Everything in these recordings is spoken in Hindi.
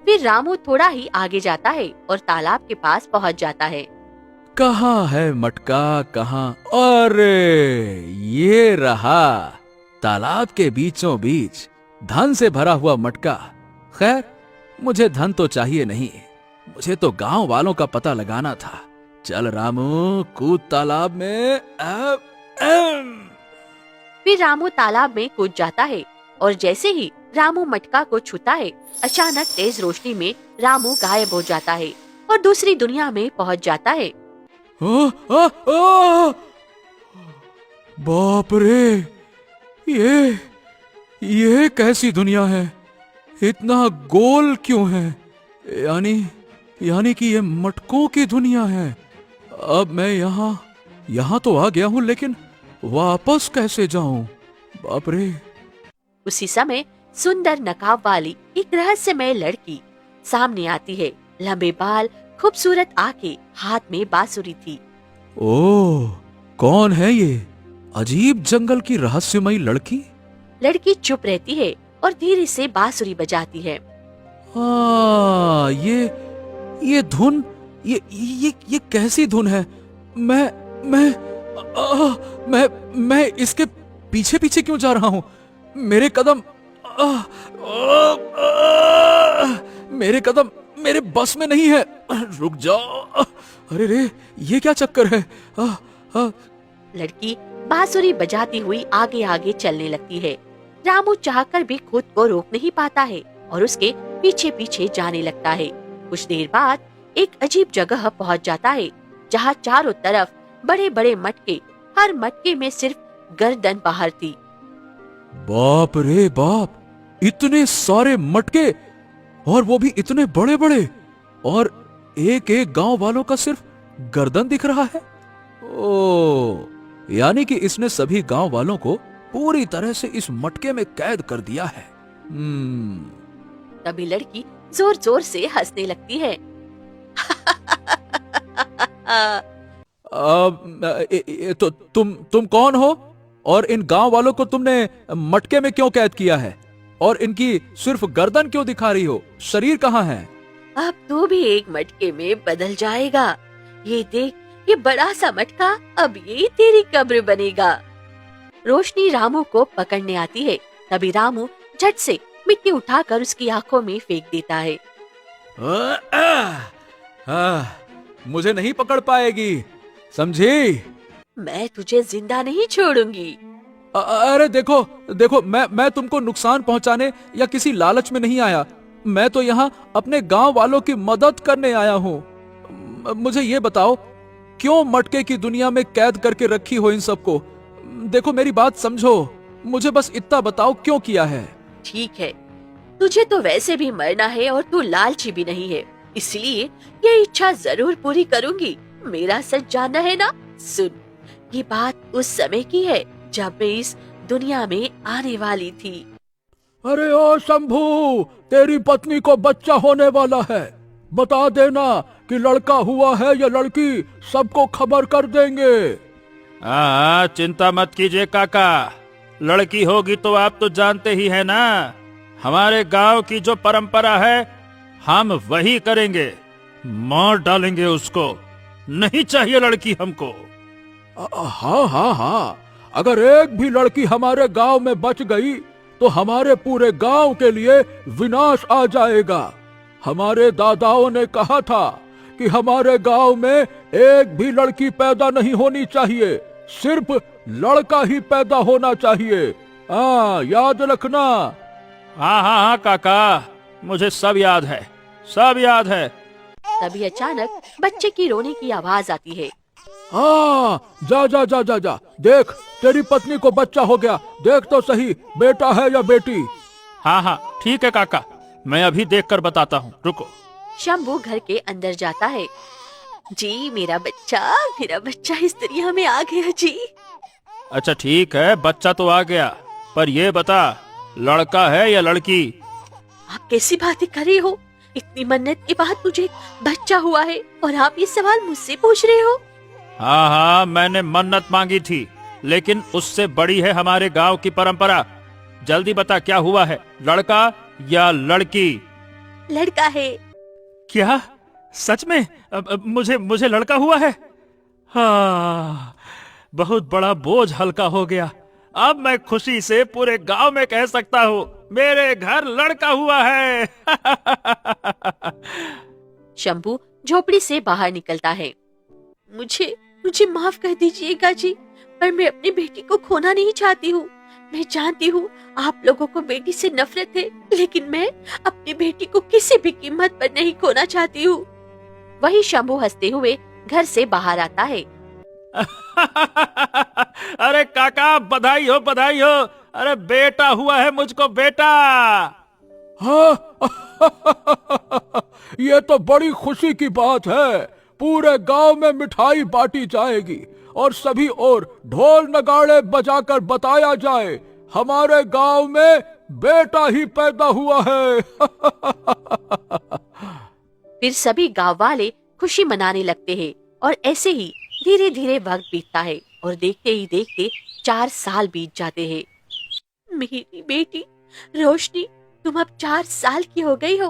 फिर रामू थोड़ा ही आगे जाता है और तालाब के पास पहुंच जाता है। कहाँ है मटका, कहाँ? अरे ये रहा, तालाब के बीचों बीच धन से भरा हुआ मटका। खैर, मुझे धन तो चाहिए नहीं, मुझे तो गांव वालों का पता लगाना था। चल रामू, कूद तालाब में। फिर रामू तालाब में कूद जाता है और जैसे ही रामू मटका को छूता है, अचानक तेज रोशनी में रामू गायब हो जाता है और दूसरी दुनिया में पहुंच जाता है। बाप रे, ये कैसी दुनिया है? इतना गोल क्यों है? यानी कि ये मटकों की दुनिया है। अब मैं यहाँ तो आ गया हूँ, लेकिन वापस कैसे जाऊं? बाप रे। उसी समय सुंदर नकाब वाली एक रहस्यमय लड़की सामने आती है। लंबे बाल, खूबसूरत आंखें, हाथ में बांसुरी थी। ओह, कौन है ये अजीब जंगल की रहस्यमयी लड़की? लड़की चुप रहती है और धीरे से बांसुरी बजाती है। ये धुन, ये कैसी धुन है? मैं इसके पीछे पीछे क्यों जा रहा हूँ? मेरे कदम मेरे कदम मेरे बस में नहीं है। रुक जाओ। अरे रे, ये क्या चक्कर है? लड़की बांसुरी बजाती हुई आगे आगे चलने लगती है। रामू चाहकर भी खुद को रोक नहीं पाता है और उसके पीछे पीछे जाने लगता है। कुछ देर बाद एक अजीब जगह पहुंच जाता है, जहां चारों तरफ बड़े बड़े मटके, हर मटके में सिर्फ गर्दन बाहर थी। बाप रे बाप, इतने सारे मटके, और वो भी इतने बड़े बड़े, और एक एक गांव वालों का सिर्फ गर्दन दिख रहा है। ओ, यानी कि इसने सभी गांव वालों को पूरी तरह से इस मटके में कैद कर दिया है। तभी लड़की जोर जोर से हंसने लगती है। तो तुम कौन हो, और इन गांव वालों को तुमने मटके में क्यों कैद किया है, और इनकी सिर्फ गर्दन क्यों दिखा रही हो? शरीर कहाँ है? अब तू भी एक मटके में बदल जाएगा। ये देख, ये बड़ा सा मटका अब ये तेरी कब्र बनेगा। रोशनी रामू को पकड़ने आती है। तभी रामू झट से मिट्टी उठाकर उसकी आंखों में फेंक देता है। मुझे नहीं पकड़ पाएगी, समझी? मैं तुझे जिंदा नहीं छोड़ूंगी। अरे देखो, मैं तुमको नुकसान पहुंचाने या किसी लालच में नहीं आया। मैं तो यहाँ अपने गांव वालों की मदद करने आया हूँ। मुझे ये बताओ, क्यों मटके की दुनिया में कैद करके रखी हो इन सबको? देखो, मेरी बात समझो, मुझे बस इतना बताओ, क्यों किया है? ठीक है, तुझे तो वैसे भी मरना है और तू लालची भी नहीं है, इसलिए ये इच्छा जरूर पूरी करूंगी। मेरा सच जानना है ना? सुन, ये बात उस समय की है जब मैं इस दुनिया में आने वाली थी। अरे ओ शंभू, तेरी पत्नी को बच्चा होने वाला है। बता देना कि लड़का हुआ है या लड़की, सबको खबर कर देंगे। हाँ, चिंता मत कीजिए काका, लड़की होगी तो आप तो जानते ही हैं ना, हमारे गांव की जो परंपरा है हम वही करेंगे, मार डालेंगे उसको। नहीं चाहिए लड़की हमको। हाँ, अगर एक भी लड़की हमारे गांव में बच गई तो हमारे पूरे गांव के लिए विनाश आ जाएगा। हमारे दादाओं ने कहा था कि हमारे गांव में एक भी लड़की पैदा नहीं होनी चाहिए, सिर्फ लड़का ही पैदा होना चाहिए। हाँ, याद रखना। हाँ काका, मुझे सब याद है, सब याद है। तभी अचानक बच्चे की रोने की आवाज आती है। हाँ, जा, देख, तेरी पत्नी को बच्चा हो गया। देख तो सही, बेटा है या बेटी? हाँ, ठीक है काका, मैं अभी देखकर बताता हूँ, रुको। शंभू घर के अंदर जाता है। जी, मेरा बच्चा इस दुनिया में आ गया जी। अच्छा ठीक है, बच्चा तो आ गया, पर ये बता, लड़का है या लड़की? आप कैसी बातें कर रहे हो? इतनी मन्नत के बाद मुझे बच्चा हुआ है और आप ये सवाल मुझसे पूछ रहे हो? हाँ, मैंने मन्नत मांगी थी, लेकिन उससे बड़ी है हमारे गांव की परंपरा। जल्दी बता, क्या हुआ है, लड़का या लड़की? लड़का है। क्या? सच में? मुझे लड़का हुआ है? हाँ, बहुत बड़ा बोझ हल्का हो गया। अब मैं खुशी से पूरे गांव में कह सकता हूँ, मेरे घर लड़का हुआ है। शंभू झोपड़ी से बाहर निकलता है। मुझे मुझे माफ कर दीजिएगा जी, पर मैं अपनी बेटी को खोना नहीं चाहती हूँ। मैं जानती हूँ आप लोगों को बेटी से नफरत है, लेकिन मैं अपनी बेटी को किसी भी कीमत पर नहीं खोना चाहती हूँ। वही शंभू हंसते हुए घर से बाहर आता है। अरे काका, बधाई हो, बधाई हो। अरे बेटा हुआ है मुझको, बेटा। हाँ। ये तो बड़ी खुशी की बात है। पूरे गांव में मिठाई बांटी जाएगी और सभी ओर ढोल नगाड़े बजाकर बताया जाए, हमारे गांव में बेटा ही पैदा हुआ है। फिर सभी गांव वाले खुशी मनाने लगते हैं और ऐसे ही धीरे धीरे वक्त बीतता है और देखते ही देखते 4 साल बीत जाते हैं। मेरी बेटी रोशनी, तुम अब 4 साल की हो गई हो,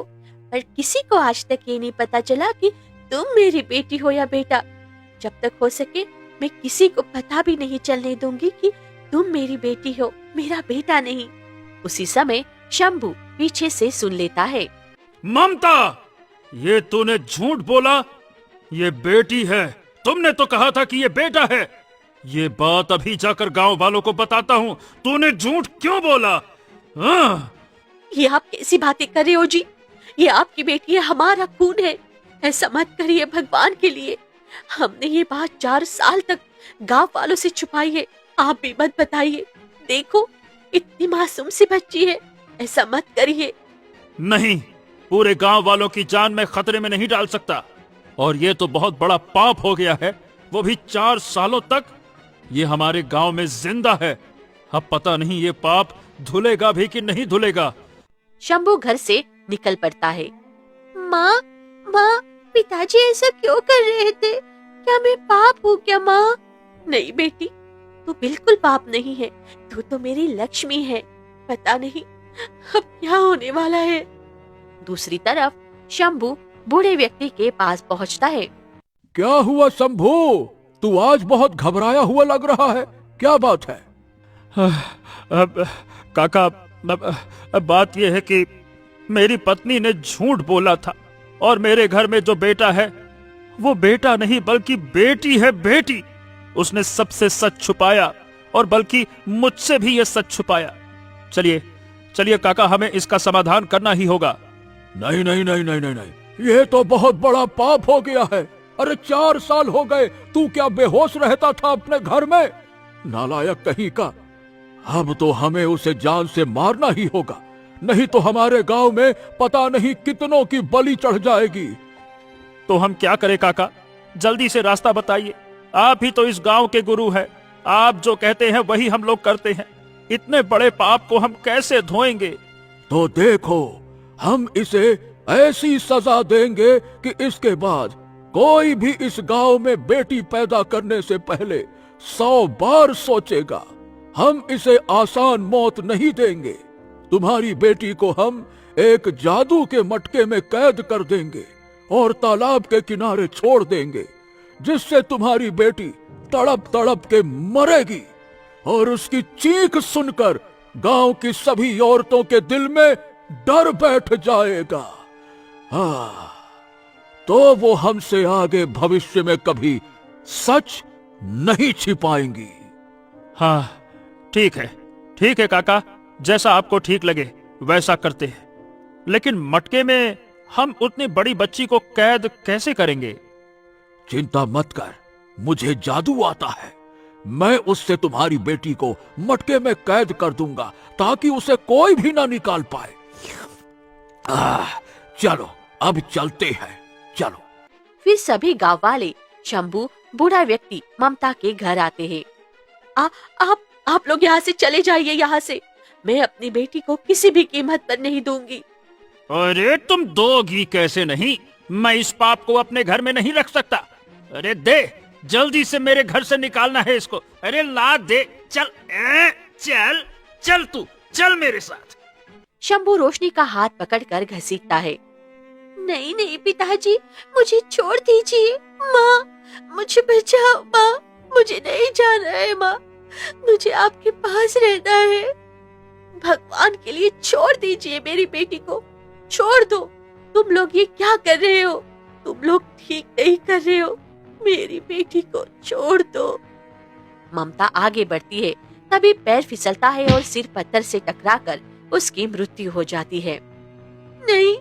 पर किसी को आज तक ये नहीं पता चला कि तुम मेरी बेटी हो या बेटा। जब तक हो सके मैं किसी को पता भी नहीं चलने दूंगी कि तुम मेरी बेटी हो, मेरा बेटा नहीं। उसी समय शंभू पीछे से सुन लेता है। ममता, ये तूने झूठ बोला। ये बेटी है। तुमने तो कहा था कि ये बेटा है। ये बात अभी जाकर गांव वालों को बताता हूँ। तूने झूठ क्यों बोला? हाँ। ये आप कैसी बातें कर रहे हो जी? ये आपकी बेटी है, हमारा खून है। ऐसा मत करिए भगवान के लिए। हमने ये बात 4 साल तक गांव वालों से छुपाई है। आप भी मत बताइए। देखो, इतनी मासूम सी बच्ची है, ऐसा मत करिए। नहीं, पूरे गांव वालों की जान मैं खतरे में नहीं डाल सकता। और ये तो बहुत बड़ा पाप हो गया है, वो भी 4 सालों तक। ये हमारे गांव में जिंदा है। अब पता नहीं ये पाप धुलेगा भी कि नहीं धुलेगा। शंभू घर से निकल पड़ता है। माँ, माँ, पिताजी ऐसा क्यों कर रहे थे? क्या मैं पाप हूँ क्या माँ? नहीं बेटी, तू बिल्कुल पाप नहीं है। तू तो मेरी लक्ष्मी है। पता नहीं अब क्या होने वाला है। दूसरी तरफ शंभू बूढ़े व्यक्ति के पास पहुँचता है। क्या हुआ शंभू? तू आज बहुत घबराया हुआ लग रहा है, क्या बात है? काका, अब बात यह है कि मेरी पत्नी ने झूठ बोला था और मेरे घर में जो बेटा है वो बेटा नहीं बल्कि बेटी है, बेटी। उसने सबसे सच छुपाया और बल्कि मुझसे भी ये सच छुपाया। चलिए चलिए काका, हमें इसका समाधान करना ही होगा। नहीं नहीं नहीं नहीं नहीं नहीं, ये तो बहुत बड़ा पाप हो गया है। अरे 4 साल हो गए, तू क्या बेहोश रहता था अपने घर में? नालायक कहीं का। अब तो हमें उसे जान से मारना ही होगा, नहीं तो हमारे गांव में पता नहीं कितनों की बलि चढ़ जाएगी। तो हम क्या करें काका? जल्दी से रास्ता बताइए। आप ही तो इस गांव के गुरु हैं। आप जो कहते हैं वही हम लोग करते हैं। इतने बड़े पाप को हम कैसे धोएंगे? तो देखो, हम इसे ऐसी सजा देंगे कि इसके बाद कोई भी इस गांव में बेटी पैदा करने से पहले 100 बार सोचेगा। हम इसे आसान मौत नहीं देंगे। तुम्हारी बेटी को हम एक जादू के मटके में कैद कर देंगे और तालाब के किनारे छोड़ देंगे, जिससे तुम्हारी बेटी तड़प तड़प के मरेगी और उसकी चीख सुनकर गांव की सभी औरतों के दिल में डर बैठ जाएगा। हाँ, तो वो हमसे आगे भविष्य में कभी सच नहीं छिपाएंगी। हाँ, ठीक है काका, जैसा आपको ठीक लगे वैसा करते हैं। लेकिन मटके में हम उतनी बड़ी बच्ची को कैद कैसे करेंगे? चिंता मत कर, मुझे जादू आता है। मैं उससे तुम्हारी बेटी को मटके में कैद कर दूंगा ताकि उसे कोई भी ना निकाल पाए। चलो अब चलते हैं, चलो। फिर सभी गांव वाले शंभू, बूढ़ा व्यक्ति ममता के घर आते हैं। आप लोग यहाँ से चले जाइए, यहाँ से। मैं अपनी बेटी को किसी भी कीमत पर नहीं दूंगी। अरे तुम दोगी कैसे नहीं? मैं इस पाप को अपने घर में नहीं रख सकता। अरे दे, जल्दी से मेरे घर से निकालना है इसको। अरे ला दे, चल चल तू चल मेरे साथ। शंभू रोशनी का हाथ पकड़कर घसीटता है। नहीं नहीं पिताजी, मुझे छोड़ दीजिए। माँ, मुझे बचाओ। माँ, मुझे नहीं जाना है। माँ, मुझे आपके पास रहना है। भगवान के लिए छोड़ दीजिए मेरी बेटी को, छोड़ दो। तुम लोग ये क्या कर रहे हो? तुम लोग ठीक नहीं कर रहे हो। मेरी बेटी को छोड़ दो। ममता आगे बढ़ती है, तभी पैर फिसलता है और सिर पत्थर से टकराकर उसकी मृत्यु हो जाती है। नहीं,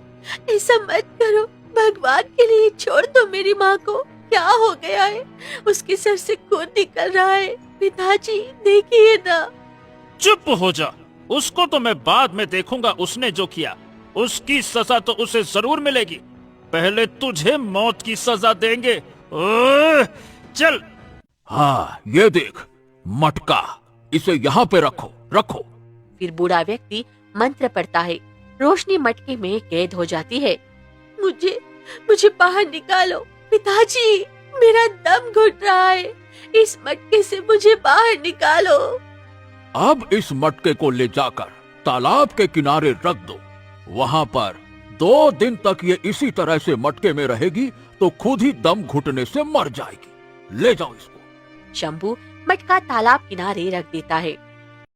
ऐसा मत करो। भगवान के लिए छोड़ दो मेरी माँ को। क्या हो गया है? उसके सर से खून निकल रहा है। पिताजी देखिए ना। चुप हो जा। उसको तो मैं बाद में देखूंगा। उसने जो किया उसकी सजा तो उसे जरूर मिलेगी। पहले तुझे मौत की सजा देंगे। ओह, चल। हाँ, ये देख मटका, इसे यहाँ पे रखो रखो। फिर बूढ़ा व्यक्ति मंत्र पढ़ता है। रोशनी मटके में कैद हो जाती है। मुझे बाहर निकालो पिताजी, मेरा दम घुट रहा है। इस मटके से मुझे बाहर निकालो। अब इस मटके को ले जाकर तालाब के किनारे रख दो। वहाँ पर 2 दिन तक ये इसी तरह से मटके में रहेगी तो खुद ही दम घुटने से मर जाएगी। ले जाओ इसको। शंभू मटका तालाब किनारे रख देता है।